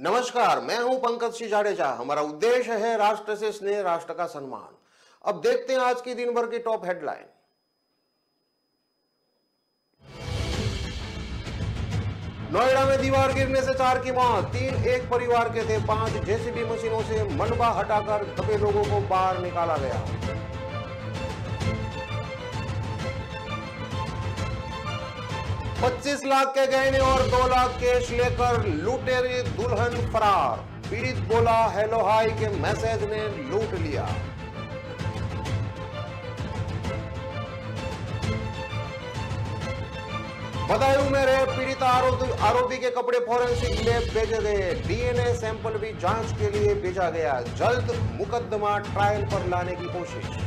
नमस्कार, मैं हूं पंकज सिंह जाडेजा। हमारा उद्देश्य है राष्ट्र से स्नेह, राष्ट्र का सम्मान। अब देखते हैं आज की दिन भर की टॉप हेडलाइन। नोएडा में दीवार गिरने से 4 की मौत, 3 एक परिवार के थे, 5 जेसीबी मशीनों से मलबा हटाकर दबे लोगों को बाहर निकाला गया। $25 लाख के गहने और 2 लाख कैश लेकर लुटेरी दुल्हन फरार। पीड़ित बोला हेलो हाय के मैसेज ने लूट लिया। बदायूं में रहे पीड़ित आरोपी के कपड़े फॉरेंसिक लैब भेजे गए, डीएनए सैंपल भी जांच के लिए भेजा गया। जल्द मुकदमा ट्रायल पर लाने की कोशिश।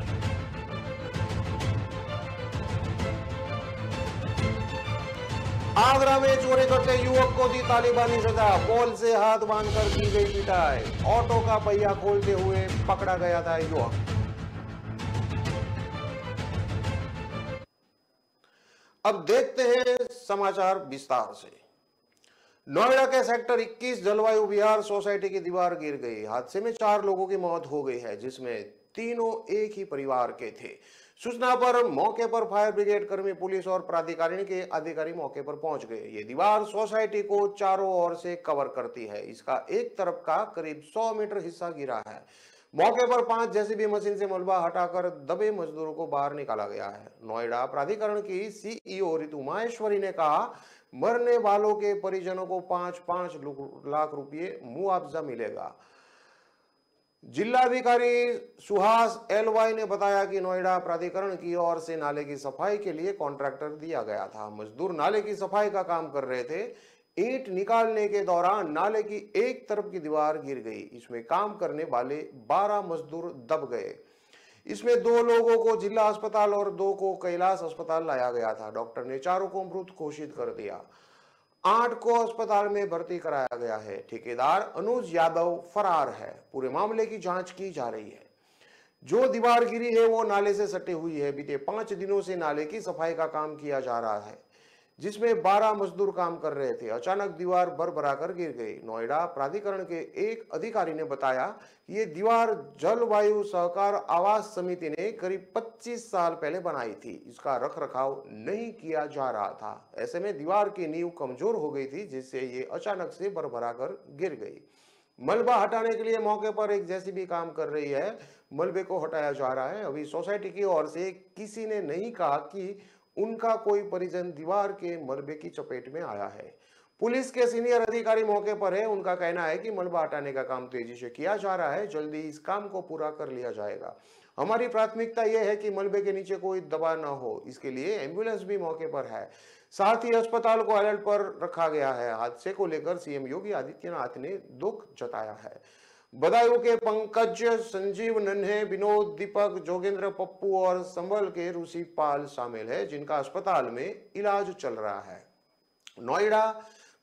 आगरा में चोरी करते युवक को दी तालिबानी सजा, पोल से हाथ बांधकर की गई पिटाई। ऑटो का पहिया खोलते हुए पकड़ा गया था युवक। अब देखते हैं समाचार विस्तार से। नोएडा के सेक्टर 21 जलवायु विहार सोसाइटी की दीवार गिर गई। हादसे में 4 लोगों की मौत हो गई है, जिसमें तीनों एक ही परिवार के थे। सूचना पर मौके पर फायर ब्रिगेड कर्मी, पुलिस और प्राधिकरण के अधिकारी मौके पर पहुंच गए। ये दीवार सोसाइटी को चारों ओर से कवर करती है। इसका एक तरफ का करीब 100 मीटर हिस्सा गिरा है। मौके पर 5 जेसीबी मशीन से मलबा हटाकर दबे मजदूरों को बाहर निकाला गया है। नोएडा प्राधिकरण की सीईओ ऋतु माहेश्वरी ने कहा, मरने वालों के परिजनों को 5-5 लाख रुपए मुआवजा मिलेगा। जिलाधिकारी सुहास एलवाई ने बताया कि नोएडा प्राधिकरण की ओर से नाले की सफाई के लिए कॉन्ट्रैक्टर दिया गया था। मजदूर नाले की सफाई का काम कर रहे थे। ईंट निकालने के दौरान नाले की एक तरफ की दीवार गिर गई। इसमें काम करने वाले 12 मजदूर दब गए। इसमें 2 लोगों को जिला अस्पताल और 2 को कैलाश अस्पताल लाया गया था। डॉक्टर ने 4 को मृत घोषित कर दिया। 8 को अस्पताल में भर्ती कराया गया है। ठेकेदार अनुज यादव फरार है। पूरे मामले की जांच की जा रही है। जो दीवार गिरी है वो नाले से सटी हुई है। बीते 5 दिनों से नाले की सफाई का काम किया जा रहा है, जिसमें 12 मजदूर काम कर रहे थे। अचानक दीवार भरभराकर गिर गई। नोएडा प्राधिकरण के एक अधिकारी ने बताया कि ये दीवार जलवायु सहकार आवास समिति ने करीब 25 साल पहले बनाई थी। इसका रखरखाव नहीं किया जा रहा था। ऐसे में दीवार की नींव कमजोर हो गई थी, जिससे ये अचानक से भरभराकर गिर गई। मलबा हटाने के लिए मौके पर एक जेसीबी काम कर रही है। मलबे को हटाया जा रहा है। अभी सोसाइटी की ओर से किसी ने नहीं कहा कि उनका कोई परिजन दीवार के मलबे की चपेट में आया है। पुलिस के सीनियर अधिकारी मौके पर है। उनका कहना है कि मलबा हटाने का काम तेजी से किया जा रहा है। जल्दी इस काम को पूरा कर लिया जाएगा। हमारी प्राथमिकता यह है कि मलबे के नीचे कोई दबा न हो। इसके लिए एम्बुलेंस भी मौके पर है। साथ ही अस्पताल को अलर्ट पर रखा गया है। हादसे को लेकर सीएम योगी आदित्यनाथ ने दुख जताया है। बदायूं के पंकज, संजीव, नन्हे, विनोद, दीपक, जोगेंद्र, पप्पू और संभल के ऋषि पाल शामिल है, जिनका अस्पताल में इलाज चल रहा है। नोएडा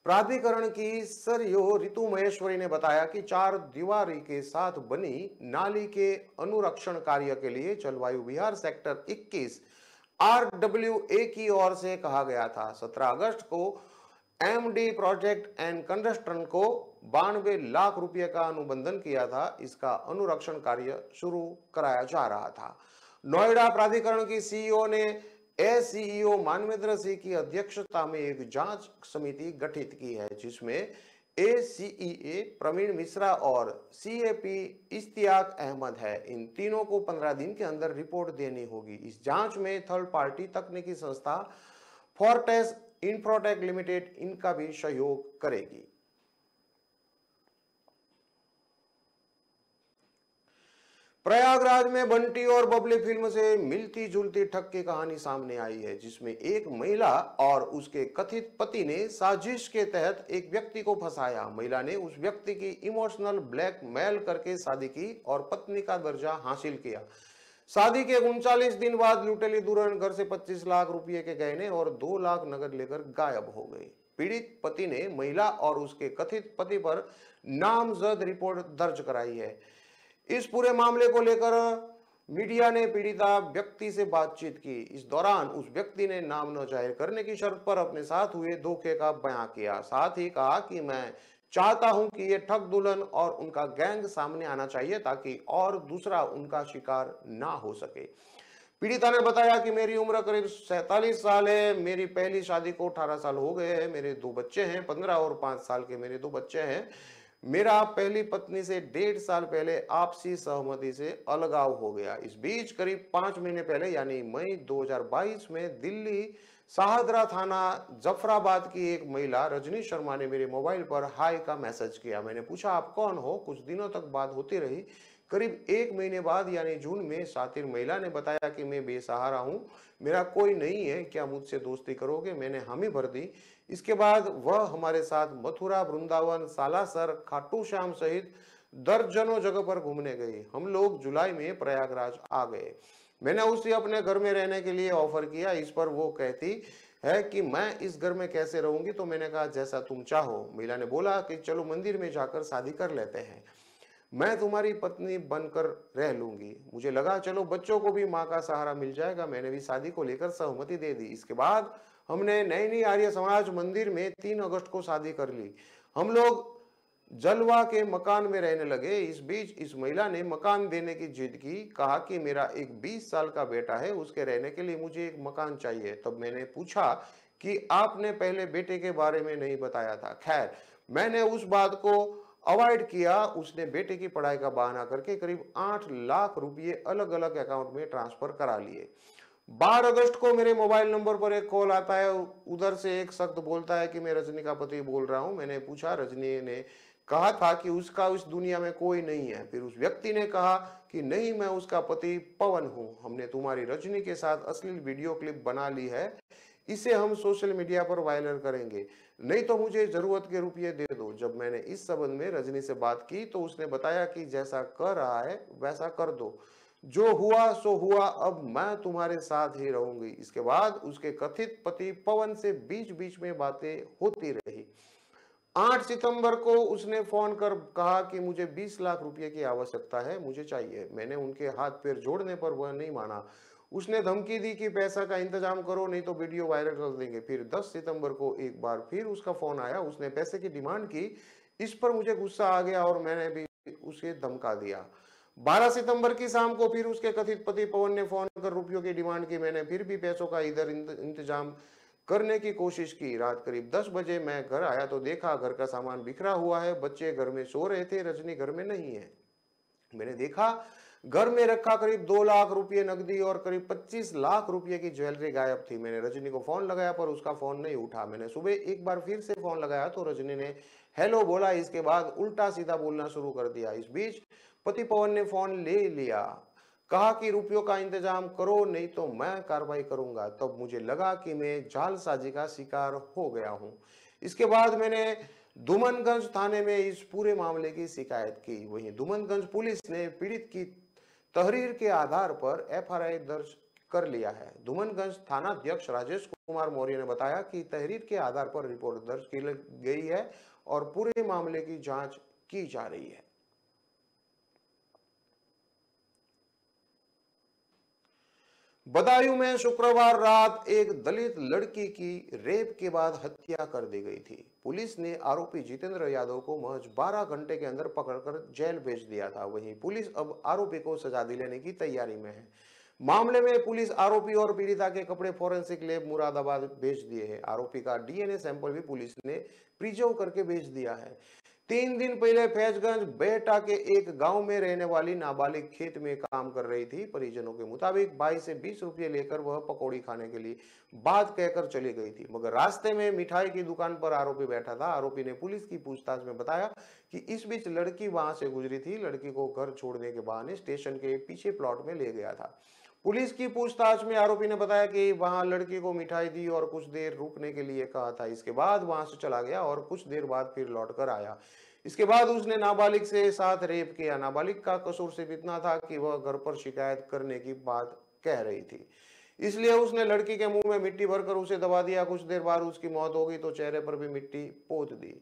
प्राधिकरण की सरईओ ऋतु महेश्वरी ने बताया कि 4 दीवारी के साथ बनी नाली के अनुरक्षण कार्य के लिए जलवायु विहार सेक्टर 21 RWA की ओर से कहा गया था। 17 अगस्त को MD प्रोजेक्ट एंड कंस्ट्रक्शन को 92 लाख रुपए का अनुबंधन किया था। इसका अनुरक्षण कार्य शुरू कराया जा रहा था। नोएडा प्राधिकरण की सीईओ ने एसीईओ मानवेंद्र सिंह की अध्यक्षता में एक जांच समिति गठित की है, जिसमें ACEA प्रवीण मिश्रा और CAP इश्तियाक अहमद है। इन तीनों को 15 दिन के अंदर रिपोर्ट देनी होगी। इस जांच में थर्ड पार्टी तकनीकी संस्था फोर्टेस इंफ्राटेक लिमिटेड इनका भी सहयोग करेगी। प्रयागराज में बंटी और बबली फिल्म से मिलती जुलती ठग की कहानी सामने आई है, जिसमें एक महिला और उसके कथित पति ने साजिश के तहत एक व्यक्ति को फंसाया। महिला ने उस व्यक्ति की इमोशनल ब्लैकमेल करके शादी की और पत्नी का दर्जा हासिल किया। शादी के 39 दिन बाद लुटेली दुल्हन घर से 25 लाख रुपए के गहने और 2 लाख नगद लेकर गायब हो गई। पीड़ित पति ने महिला और उसके कथित पति पर नामजद रिपोर्ट दर्ज कराई है। इस पूरे मामले को लेकर मीडिया ने पीड़िता व्यक्ति से बातचीत की। इस दौरान उस व्यक्ति ने नाम न जाहिर करने की शर्त पर अपने साथ हुए धोखे का बयान किया। साथ ही कहा कि मैं चाहता हूं कि ये ठग दुल्हन और उनका गैंग सामने आना चाहिए ताकि और दूसरा उनका शिकार ना हो सके। पीड़िता ने बताया कि मेरी उम्र करीब 47 साल है। मेरी पहली शादी को 18 साल हो गए हैं। मेरे दो बच्चे हैं, 15 और 5 साल के मेरे दो बच्चे हैं। मेरा पहली पत्नी से 1.5 साल पहले आपसी सहमति से अलगाव हो गया। इस बीच करीब 5 महीने पहले यानी मई 2022 में दिल्ली शाहदरा थाना जफराबाद की एक महिला रजनी शर्मा ने मेरे मोबाइल पर हाय का मैसेज किया। मैंने पूछा, आप कौन हो? कुछ दिनों तक बात होती रही। करीब 1 महीने बाद यानी जून में शातिर महिला ने बताया कि मैं बेसहारा हूँ, मेरा कोई नहीं है, क्या मुझसे दोस्ती करोगे? मैंने हामी भर दी। इसके बाद वह हमारे साथ मथुरा, वृंदावन, सालासर, खाटू श्याम सहित दर्जनों जगह पर घूमने गई। हम लोग जुलाई में प्रयागराज आ गए। मैंने उसे अपने घर में रहने के लिए ऑफर किया। इस पर वो कहती है कि मैं इस घर में कैसे रहूंगी? तो मैंने कहा जैसा तुम चाहो। महिला ने बोला कि चलो मंदिर में जाकर शादी कर लेते हैं, मैं तुम्हारी पत्नी बनकर रह लूंगी। मुझे लगा चलो बच्चों को भी माँ का सहारा मिल जाएगा। मैंने भी शादी को लेकर सहमति दे दी। इसके बाद हमने नैनी आर्य समाज मंदिर में 3 अगस्त को शादी कर ली। हम लोग जलवा के मकान में रहने लगे। इस बीच इस महिला ने मकान देने की जिद की, कहा कि मेरा एक 20 साल का बेटा है, उसके रहने के लिए मुझे एक मकान चाहिए। तब मैंने पूछा कि आपने पहले बेटे के बारे में नहीं बताया था। खैर, मैंने उस बात को अवॉइड किया। उसने बेटे की पढ़ाई का बहाना करके करीब 8 लाख रुपए अलग अलग अकाउंट में ट्रांसफर करा लिए। 12 अगस्त को मेरे मोबाइल नंबर पर एक कॉल आता है। उधर से एक शख्स बोलता है कि मैं रजनी का पति बोल रहा हूं। मैंने पूछा, रजनी ने कहा था कि उसका उस दुनिया में कोई नहीं है। फिर उस व्यक्ति ने कहा कि नहीं, मैं उसका पति पवन हूं। हमने तुम्हारी रजनी के साथ अश्लील वीडियो क्लिप बना ली है, इसे हम सोशल मीडिया पर वायरल करेंगे, नहीं तो मुझे जरूरत के रुपये दे दो। जब मैंने इस संबंध में रजनी से बात की तो उसने बताया कि जैसा कर रहा है वैसा कर दो, जो हुआ सो हुआ, अब मैं तुम्हारे साथ ही रहूंगी। इसके बाद उसके कथित पति पवन से बीच बीच में बातें होती रही। 8 सितंबर को उसने फोन कर कहा कि मुझे 20 लाख रुपए की आवश्यकता है, मुझे चाहिए। मैंने उनके हाथ पैर जोड़ने पर वह नहीं माना। उसने धमकी दी कि पैसा का इंतजाम करो नहीं तो वीडियो वायरल कर देंगे। फिर 10 सितंबर को एक बार फिर उसका फोन आया। उसने पैसे की डिमांड की। इस पर मुझे गुस्सा आ गया और मैंने भी उसे धमका दिया। 12 सितंबर की शाम को फिर उसके कथित पति पवन ने फोन कर रुपयों की डिमांड की। मैंने फिर भी पैसों का इधर इंतजाम करने की कोशिश की। रात करीब 10 बजे मैं घर आया तो देखा घर का सामान बिखरा हुआ है, बच्चे घर में सो रहे थे, रजनी घर में नहीं है। मैंने देखा घर में रखा करीब 2 लाख रुपए नकदी और करीब 25 लाख रुपए की ज्वेलरी गायब थी। मैंने रजनी को फोन लगाया पर उसका फोन नहीं उठा। मैंने सुबह एक बार फिर से फोन लगाया तो रजनी ने हेलो बोला। इसके बाद उल्टा सीधा बोलना शुरू कर दिया। इस बीच पति पवन ने फोन ले लिया, कहा कि रुपयों का इंतजाम करो नहीं तो मैं कार्रवाई करूंगा। तब मुझे लगा कि मैं जालसाजी का शिकार हो गया हूं। इसके बाद मैंने दुमनगंज थाने में इस पूरे मामले की शिकायत की। वहीं दुमनगंज पुलिस ने पीड़ित की तहरीर के आधार पर एफआईआर दर्ज कर लिया है। दुमनगंज थानाध्यक्ष राजेश कुमार मौर्य ने बताया कि तहरीर के आधार पर रिपोर्ट दर्ज की गई है और पूरे मामले की जांच की जा रही है। बदायूं में शुक्रवार रात एक दलित लड़की की रेप के बाद हत्या कर दी गई थी। पुलिस ने आरोपी जितेंद्र यादव को महज 12 घंटे के अंदर पकड़कर जेल भेज दिया था। वहीं पुलिस अब आरोपी को सजा दिलाने की तैयारी में है। मामले में पुलिस आरोपी और पीड़िता के कपड़े फॉरेंसिक लैब मुरादाबाद भेज दिए हैं। आरोपी का डीएनए सैंपल भी पुलिस ने प्रिजर्व करके भेज दिया है। 3 दिन पहले फैजगंज बेहटा के एक गांव में रहने वाली नाबालिग खेत में काम कर रही थी। परिजनों के मुताबिक भाई से 20 रुपये लेकर वह पकौड़ी खाने के लिए बात कहकर चली गई थी, मगर रास्ते में मिठाई की दुकान पर आरोपी बैठा था। आरोपी ने पुलिस की पूछताछ में बताया कि इस बीच लड़की वहां से गुजरी थी। लड़की को घर छोड़ने के बहाने स्टेशन के पीछे प्लॉट में ले गया था। पुलिस की पूछताछ में आरोपी ने बताया कि वहां लड़की को मिठाई दी और कुछ देर रुकने के लिए कहा था। इसके बाद वहां से चला गया और कुछ देर बाद फिर लौट कर आया। इसके बाद उसने नाबालिग से साथ रेप किया। नाबालिग का कसूर सिर्फ इतना था कि वह घर पर शिकायत करने की बात कह रही थी, इसलिए उसने लड़की के मुंह में मिट्टी भरकर उसे दबा दिया। कुछ देर बाद उसकी मौत हो गई तो चेहरे पर भी मिट्टी पोत दी।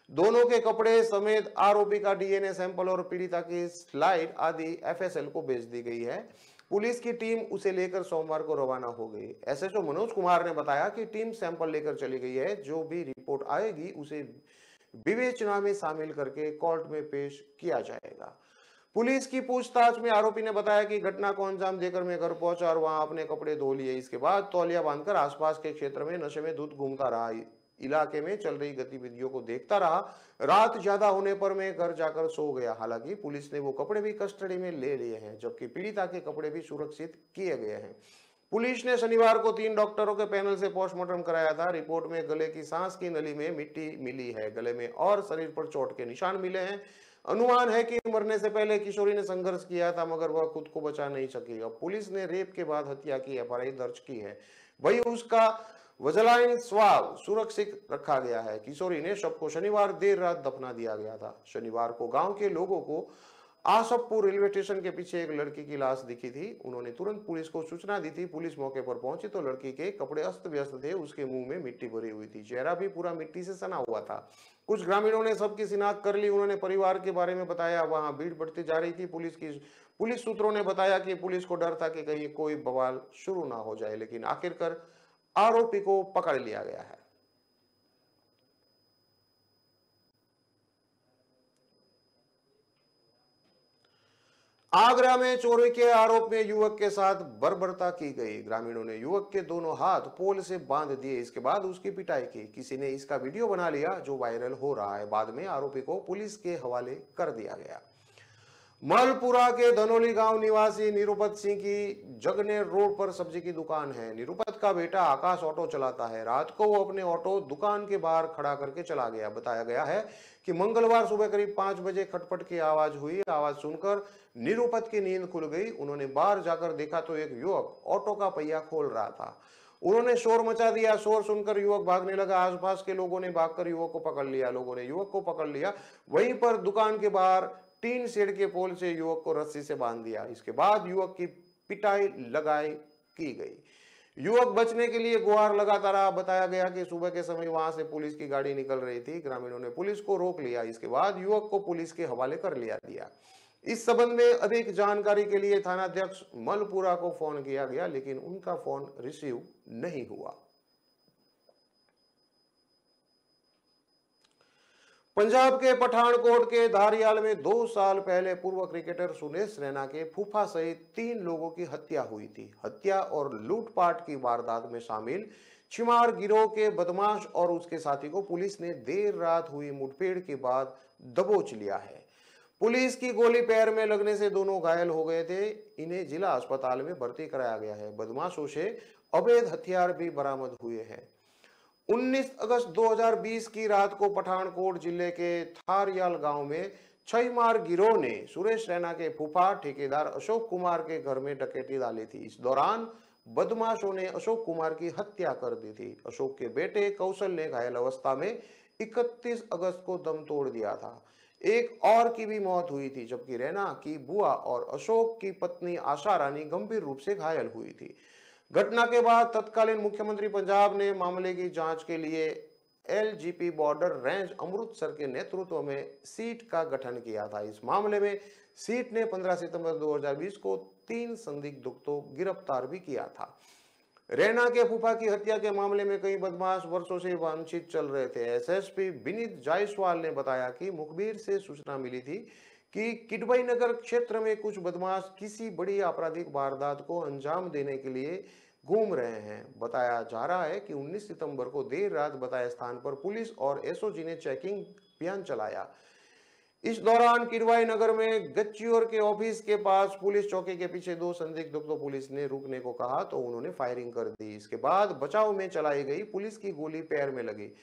दोनों के कपड़े समेत आरोपी का डीएनए सैंपल और पीड़िता की स्लाइड आदि एफएसएल को भेज दी गई है। पुलिस की टीम उसे लेकर सोमवार को रवाना हो गई। एसएचओ मनोज कुमार ने बताया कि टीम सैंपल लेकर चली गई है। जो भी रिपोर्ट आएगी उसे विवेचना में शामिल करके कोर्ट में पेश किया जाएगा। पुलिस की पूछताछ में आरोपी ने बताया कि घटना को अंजाम देकर मैं घर पहुंचा और वहां अपने कपड़े धो लिए। इसके बाद तौलिया बांधकर आसपास के क्षेत्र में नशे में धुत घूमता रहा। इलाके में चल रही गतिविधियों को देखता रहा। रात ज्यादा होने पर मैं घर जाकर सो गया। हालांकि पुलिस ने वो कपड़े भी कस्टडी में ले लिए हैं, जबकि पीड़िता के कपड़े भी सुरक्षित किए गए हैं। पुलिस ने शनिवार को 3 डॉक्टरों के पैनल से पोस्टमार्टम कराया था। रिपोर्ट में गले की सांस की नली में मिट्टी मिली है। गले में और शरीर पर चोट के निशान मिले हैं। अनुमान है कि मरने से पहले किशोरी ने संघर्ष किया था, मगर वह खुद को बचा नहीं सकी। अब पुलिस ने रेप के बाद हत्या की एफआईआर दर्ज की है। वही उसका वजलाइन स्वाब सुरक्षित रखा गया है। किशोरी ने शव को शनिवार देर रात दफना दिया गया था। शनिवार को गांव के लोगों को आसफपुर रेलवे स्टेशन के पीछे एक लड़की की लाश दिखी थी। उन्होंने तुरंत पुलिस को सूचना दी थी। पुलिस मौके पर पहुंची तो लड़की के कपड़े अस्त व्यस्त थे। उसके मुंह में मिट्टी भरी हुई थी। चेहरा भी पूरा मिट्टी से सना हुआ था। कुछ ग्रामीणों ने सबकी शिनाख्त कर ली। उन्होंने परिवार के बारे में बताया। वहां भीड़ बढ़ती जा रही थी। पुलिस सूत्रों ने बताया कि पुलिस को डर था कि कहीं कोई बवाल शुरू ना हो जाए, लेकिन आखिरकार आरोपी को पकड़ लिया गया है। आगरा में चोरी के आरोप में युवक के साथ बर्बरता की गई। ग्रामीणों ने युवक के दोनों हाथ पोल से बांध दिए। इसके बाद उसकी पिटाई की। किसी ने इसका वीडियो बना लिया, जो वायरल हो रहा है। बाद में आरोपी को पुलिस के हवाले कर दिया गया। मलपुरा के धनोली गांव निवासी निरुपत सिंह की जगनेर रोड पर सब्जी की दुकान है। निरुपत का बेटा आकाश ऑटो चलाता है। रात को वो अपने ऑटो दुकान के बाहर खड़ा करके चला गया। बताया गया है कि मंगलवार सुबह करीब 5 बजे खटपट की आवाज हुई। आवाज सुनकर निरुपत की नींद खुल गई। उन्होंने बाहर जाकर देखा तो एक युवक ऑटो का पहिया खोल रहा था। उन्होंने शोर मचा दिया। शोर सुनकर युवक भागने लगा। आसपास के लोगों ने भागकर युवक को पकड़ लिया। लोगों ने युवक को पकड़ लिया। वहीं पर दुकान के बाहर टीन शेड के पोल से युवक को रस्सी से बांध दिया। इसके बाद युवक की पिटाई लगाई की गई। युवक बचने के लिए गुहार लगाता रहा। बताया गया कि सुबह के समय वहां से पुलिस की गाड़ी निकल रही थी। ग्रामीणों ने पुलिस को रोक लिया। इसके बाद युवक को पुलिस के हवाले कर लिया दिया। इस संबंध में अधिक जानकारी के लिए थानाध्यक्ष मलपुरा को फोन किया गया, लेकिन उनका फोन रिसीव नहीं हुआ। पंजाब के पठानकोट के धारियाल में 2 साल पहले पूर्व क्रिकेटर सुरेश रैना के फूफा सहित 3 लोगों की हत्या हुई थी। हत्या और लूटपाट की वारदात में शामिल छिमार गिरोह के बदमाश और उसके साथी को पुलिस ने देर रात हुई मुठभेड़ के बाद दबोच लिया है। पुलिस की गोली पैर में लगने से दोनों घायल हो गए थे। इन्हें जिला अस्पताल में भर्ती कराया गया है। बदमाशों से अवैध हथियार भी बरामद हुए हैं। 19 अगस्त 2020 की रात को पठानकोट जिले के थारियाल गांव में छईमार गिरोह ने सुरेश रैना के फूफा ठेकेदार अशोक कुमार के घर में डकैती डाली थी। इस दौरान बदमाशों ने अशोक कुमार की हत्या कर दी थी। अशोक के बेटे कौशल ने घायल अवस्था में 31 अगस्त को दम तोड़ दिया था। एक और की भी मौत हुई थी, जबकि रैना की बुआ और अशोक की पत्नी आशा रानी गंभीर रूप से घायल हुई थी। घटना के बाद तत्कालीन मुख्यमंत्री पंजाब ने मामले की जांच के लिए एलजीपी बॉर्डर रेंज अमृतसर के नेतृत्व में सीट का गठन किया था। इस मामले में सीट ने 15 सितंबर 2020 को 3 संदिग्धों को गिरफ्तार भी किया था। रैना के फूफा की हत्या के मामले में कई बदमाश वर्षों से वांछित चल रहे थे। एसएसपी विनीत जायसवाल ने बताया कि मुखबिर से सूचना मिली थी कि किडवई नगर क्षेत्र में कुछ बदमाश किसी बड़ी आपराधिक वारदात को अंजाम देने के लिए घूम रहे हैं। बताया जा रहा है कि 19 सितंबर को देर रात बताए स्थान पर पुलिस और एसओजी ने चेकिंग अभियान चलाया। इस दौरान किडवाई नगर में गच्चियोर के ऑफिस के पास पुलिस चौकी के पीछे 2 संदिग्धों को पुलिस ने रुकने को कहा तो उन्होंने फायरिंग कर दी। इसके बाद बचाव में चलाई गई पुलिस की गोली पैर में लगी।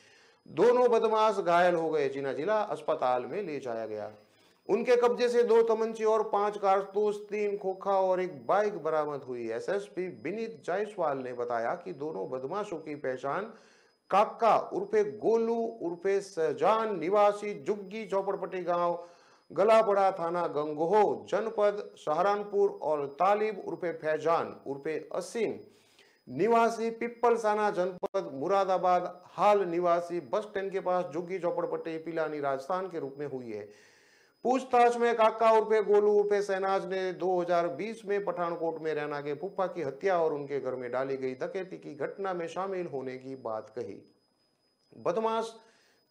दोनों बदमाश घायल हो गए, जिन्हें जिला अस्पताल में ले जाया गया। उनके कब्जे से 2 तमंचे और 5 कारतूस, 3 खोखा और एक बाइक बरामद हुई। एसएसपी विनीत जायसवाल ने बताया कि दोनों बदमाशों की पहचान काका उर्फे गोलू उर्फे सहजान निवासी जुग्गी चौपड़पट्टी गांव गलापड़ा थाना गंगोह जनपद सहारनपुर और तालिब उर्फे फैजान उर्फे असीम निवासी पिप्पलसाना जनपद मुरादाबाद हाल निवासी बस स्टैंड के पास जुग्गी चौपड़पट्टी पिलानी राजस्थान के रूप में हुई है। पूछताछ में काका उर्फे गोलू उर्फे शहनाज ने 2020 में पठानकोट में रैना के फूफा की हत्या और उनके घर में डाली गई डकैती की घटना में शामिल होने की बात कही। बदमाश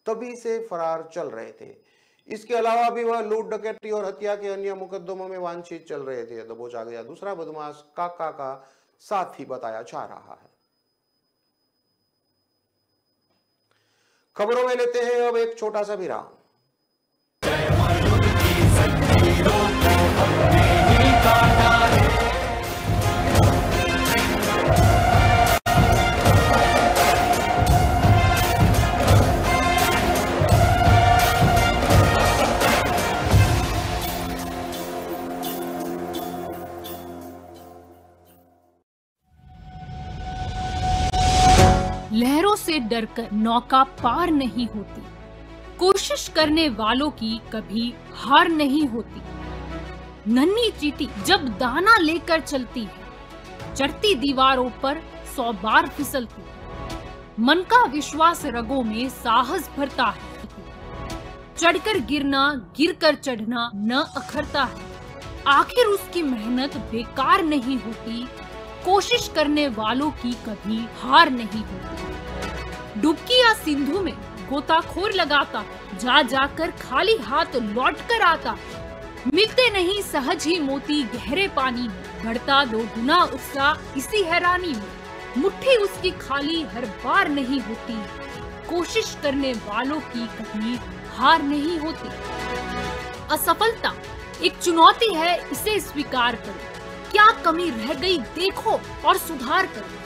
तभी से फरार चल रहे थे। इसके अलावा भी वह लूट, डकैती और हत्या के अन्य मुकदमों में वांछित चल रहे थे। दबोच आ गया दूसरा बदमाश काका का साथी बताया जा रहा है। खबरों में लेते हैं अब एक छोटा सा विराम। लहरों से डरकर नौका पार नहीं होती, कोशिश करने वालों की कभी हार नहीं होती। नन्ही चींटी जब दाना लेकर चलती है, चढ़ती दीवारों पर 100 बार फिसलती है। मन का विश्वास रगों में साहस भरता है, चढ़कर गिरना, गिरकर चढ़ना न अखरता है। आखिर उसकी मेहनत बेकार नहीं होती, कोशिश करने वालों की कभी हार नहीं होती। डुबकी या सिंधु में गोताखोर लगाता, जा जाकर खाली हाथ लौट कर आता। मिलते नहीं सहज ही मोती गहरे पानी में, बढ़ता 2 गुना उत्साह इसी हैरानी में। मुट्ठी उसकी खाली हर बार नहीं होती, कोशिश करने वालों की कभी हार नहीं होती। असफलता एक चुनौती है, इसे स्वीकार करो। क्या कमी रह गई देखो और सुधार करो।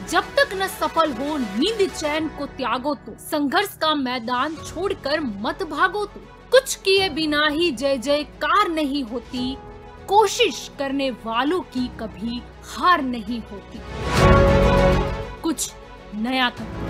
जब तक न सफल हो नींद चैन को त्यागो तो, संघर्ष का मैदान छोड़कर मत भागो तो। कुछ किए बिना ही जय जयकार नहीं होती, कोशिश करने वालों की कभी हार नहीं होती। कुछ नया करो।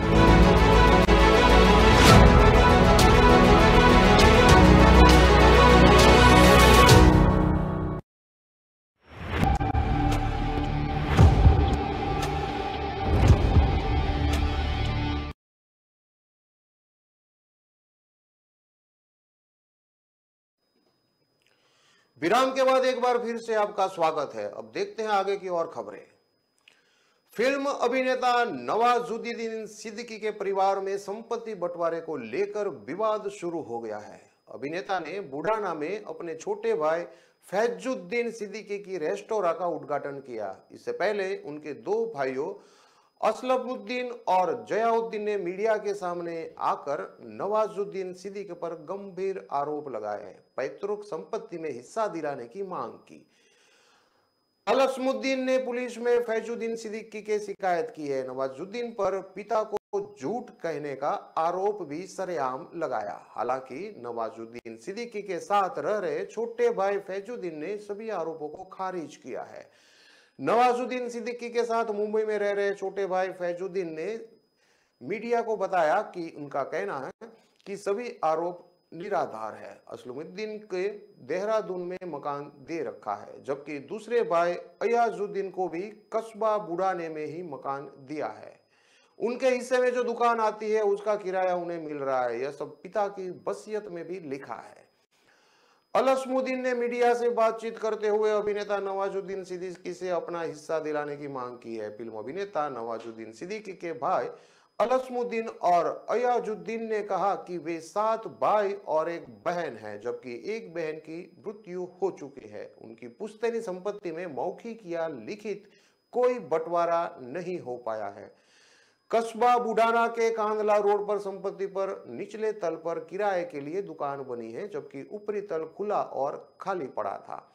विराम के बाद एक बार फिर से आपका स्वागत है। अब देखते हैं आगे की और खबरें। फिल्म अभिनेता नवाजुद्दीन सिद्दीकी के परिवार में संपत्ति बंटवारे को लेकर विवाद शुरू हो गया है। अभिनेता ने बुढ़ाना में अपने छोटे भाई फैजुद्दीन सिद्दीकी की रेस्टोरेंट का उद्घाटन किया। इससे पहले उनके 2 भाइयों असलमुद्दीन और जयाउद्दीन ने मीडिया के सामने आकर नवाजुद्दीन सिद्दीकी पर गंभीर आरोप लगाए, पैतृक संपत्ति में हिस्सा दिलाने की मांग की। अलसमुद्दीन ने पुलिस में फैजुद्दीन सिद्दीकी की शिकायत की है। नवाजुद्दीन पर पिता को झूठ कहने का आरोप भी सरेआम लगाया। हालांकि नवाजुद्दीन सिद्दीकी के साथ रह रहे छोटे भाई फैजुद्दीन ने सभी आरोपों को खारिज किया है। नवाजुद्दीन सिद्दीकी के साथ मुंबई में रह रहे छोटे भाई फैजुद्दीन ने मीडिया को बताया कि उनका कहना है कि सभी आरोप निराधार है। असलमुद्दीन के देहरादून में मकान दे रखा है, जबकि दूसरे भाई अयाजुद्दीन को भी कस्बा बुढ़ाने में ही मकान दिया है। उनके हिस्से में जो दुकान आती है उसका किराया उन्हें मिल रहा है। यह सब पिता की वसीयत में भी लिखा है। अलसमुद्दीन ने मीडिया से बातचीत करते हुए अभिनेता नवाजुद्दीन सिद्दीकी से अपना हिस्सा दिलाने की मांग की है। फिल्म अभिनेता नवाजुद्दीन सिद्दीकी के भाई अलसमुद्दीन और अयाजुद्दीन ने कहा कि वे 7 भाई और एक बहन है, जबकि एक बहन की मृत्यु हो चुकी है। उनकी पुश्तैनी संपत्ति में मौखिक या लिखित कोई बंटवारा नहीं हो पाया है। कस्बा बुढ़ाना के कांदला रोड पर संपत्ति पर निचले तल पर किराए के लिए दुकान बनी है, जबकि ऊपरी तल खुला और खाली पड़ा था।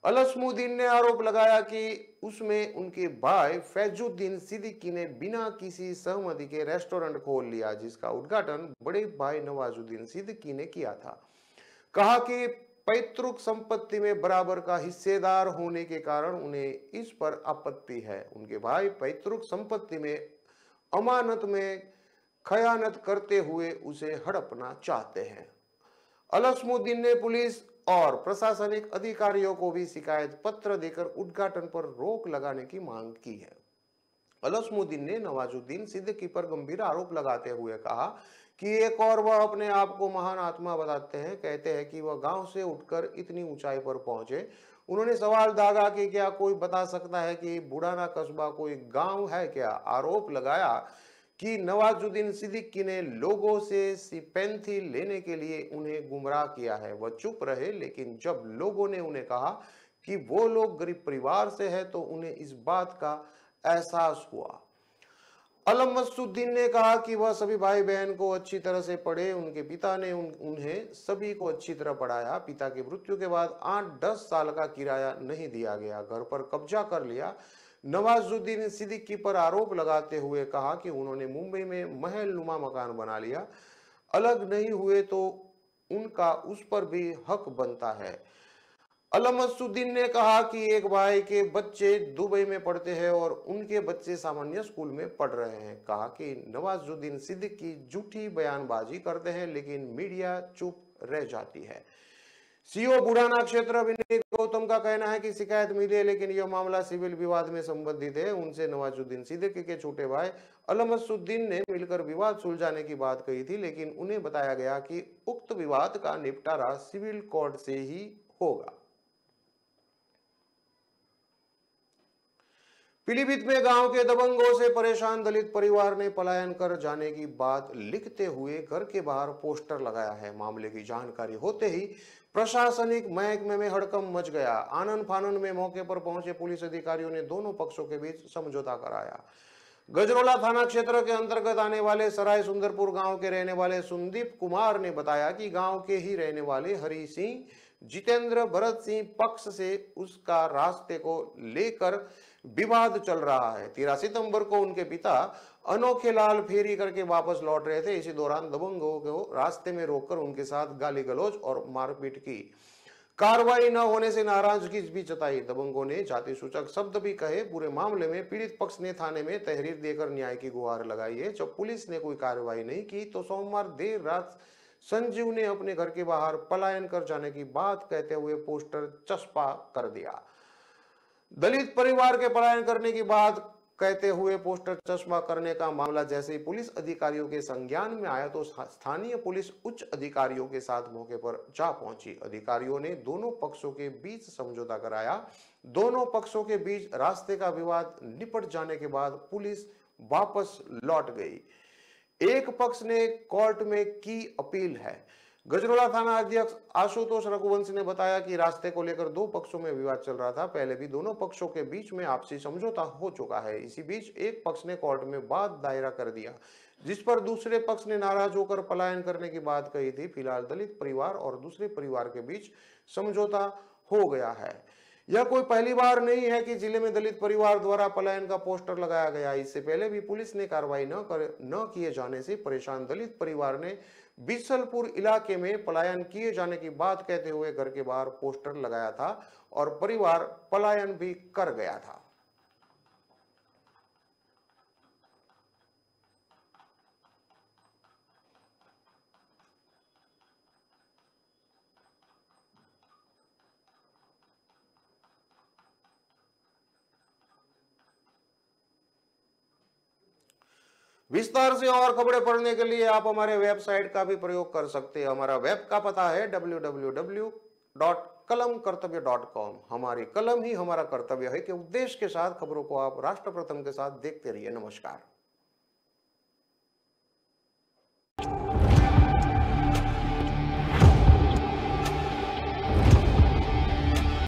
अलसमुद्दीन ने आरोप लगाया कि उसमें उनके भाई फैजुद्दीन सिद्दीकी ने बिना किसी सहमति के रेस्टोरेंट खोल लिया, जिसका उद्घाटन बड़े भाई नवाजुद्दीन सिद्दीकी ने किया था। कहा कि पैतृक संपत्ति में बराबर का हिस्सेदार होने के कारण उन्हें इस पर आपत्ति है। उनके भाई पैतृक संपत्ति में अमानत में खयानत करते हुए उसे हड़पना चाहते हैं। अलसमुद्दीन ने पुलिस और प्रशासनिक अधिकारियों को भी शिकायत पत्र देकर उद्घाटन पर रोक लगाने की मांग की है। अलसमुद्दीन ने नवाजुद्दीन सिद्दीकी पर गंभीर आरोप लगाते हुए कहा कि एक और वह अपने आप को महान आत्मा बताते हैं, कहते हैं कि वह गांव से उठकर इतनी ऊंचाई पर पहुंचे। उन्होंने सवाल दागा कि क्या कोई बता सकता है कि बुढ़ाना कस्बा कोई गांव है क्या? आरोप लगाया कि नवाजुद्दीन सिद्दीकी ने लोगों से सिंपैथी लेने के लिए उन्हें गुमराह किया है। वह चुप रहे, लेकिन जब लोगों ने उन्हें कहा कि वो लोग गरीब परिवार से है तो उन्हें इस बात का एहसास हुआ। अलमसुद्दीन ने कहा कि वह सभी भाई बहन को अच्छी तरह से पढ़े। उनके पिता ने उन्हें सभी को अच्छी तरह पढ़ाया। पिता की मृत्यु के बाद 8-10 साल का किराया नहीं दिया गया, घर पर कब्जा कर लिया। नवाजुद्दीन सिद्दीकी पर आरोप लगाते हुए कहा कि उन्होंने मुंबई में महल नुमा मकान बना लिया, अलग नहीं हुए तो उनका उस पर भी हक बनता है। अलमसुद्दीन ने कहा कि एक भाई के बच्चे दुबई में पढ़ते हैं और उनके बच्चे सामान्य स्कूल में पढ़ रहे हैं। कहा कि नवाजुद्दीन सिद्दीकी झूठी बयानबाजी करते हैं, लेकिन मीडिया चुप रह जाती है। सीओ बुढ़ाना क्षेत्र विनय गौतम का कहना है कि शिकायत मिली है, लेकिन यह मामला सिविल विवाद में संबंधित है। उनसे नवाजुद्दीन सिद्दीकी के छोटे भाई अलमसुद्दीन ने मिलकर विवाद सुलझाने की बात कही थी, लेकिन उन्हें बताया गया कि उक्त विवाद का निपटारा सिविल कोर्ट से ही होगा। पीलीभीत में गांव के दबंगों से परेशान दलित परिवार ने पलायन कर जाने की बात लिखते हुए घर के बाहर पोस्टर लगाया है। मामले की जानकारी होते ही प्रशासनिक महकमे में हड़कंप मच गया। आनन फानन में मौके पर पहुंचे पुलिस अधिकारियों ने दोनों पक्षों के बीच समझौता कराया। गजरोला थाना क्षेत्र के अंतर्गत आने वाले सराय सुंदरपुर गांव के रहने वाले सुनदीप कुमार ने बताया कि गांव के ही रहने वाले हरि सिंह, जितेंद्र भरत सिंह पक्ष से उसका रास्ते को लेकर विवाद चल रहा है। 13 सितंबर को उनके पिता अनोखे लाल फेरी करके वापस लौट रहे थे। इसी दौरान दबंगों को रास्ते में रोककर उनके साथ गाली गलौज और मारपीट की। कार्रवाई न होने से नाराजगी भी जताई। दबंगों ने जाति सूचक शब्द भी कहे। पूरे मामले में पीड़ित पक्ष ने थाने में तहरीर देकर न्याय की गुहार लगाई है। जब पुलिस ने कोई कार्रवाई नहीं की तो सोमवार देर रात संजीव ने अपने घर के बाहर पलायन कर जाने की बात कहते हुए पोस्टर चस्पा कर दिया। दलित परिवार के पलायन करने की बात कहते हुए पोस्टर चस्पा करने का मामला जैसे ही पुलिस अधिकारियों के संज्ञान में आया तो स्थानीय पुलिस उच्च अधिकारियों के साथ मौके पर जा पहुंची। अधिकारियों ने दोनों पक्षों के बीच समझौता कराया। दोनों पक्षों के बीच रास्ते का विवाद निपट जाने के बाद पुलिस वापस लौट गई। एक पक्ष ने कोर्ट में की अपील है। गजरोला थाना अध्यक्ष आशुतोष रघुवंशी ने बताया कि रास्ते को लेकर दो पक्षों में विवाद चल रहा था। पहले भी दोनों पक्षों के बीच में आपसी समझौता हो चुका है। इसी बीच एक पक्ष ने कोर्ट में बात दायरा कर दिया, जिस पर दूसरे पक्ष ने नाराज होकर पलायन करने की बात कही थी। फिलहाल दलित परिवार और दूसरे परिवार के बीच समझौता हो गया है। यह कोई पहली बार नहीं है कि जिले में दलित परिवार द्वारा पलायन का पोस्टर लगाया गया। इससे पहले भी पुलिस ने कार्रवाई न किए जाने से परेशान दलित परिवार ने बिसलपुर इलाके में पलायन किए जाने की बात कहते हुए घर के बाहर पोस्टर लगाया था और परिवार पलायन भी कर गया था। विस्तार से और खबरें पढ़ने के लिए आप हमारे वेबसाइट का भी प्रयोग कर सकते हैं। हमारा वेब का पता है www.kalamkartavya.com। हमारी कलम ही हमारा कर्तव्य है कि उद्देश्य के साथ खबरों को आप राष्ट्र प्रथम के साथ देखते रहिए। नमस्कार।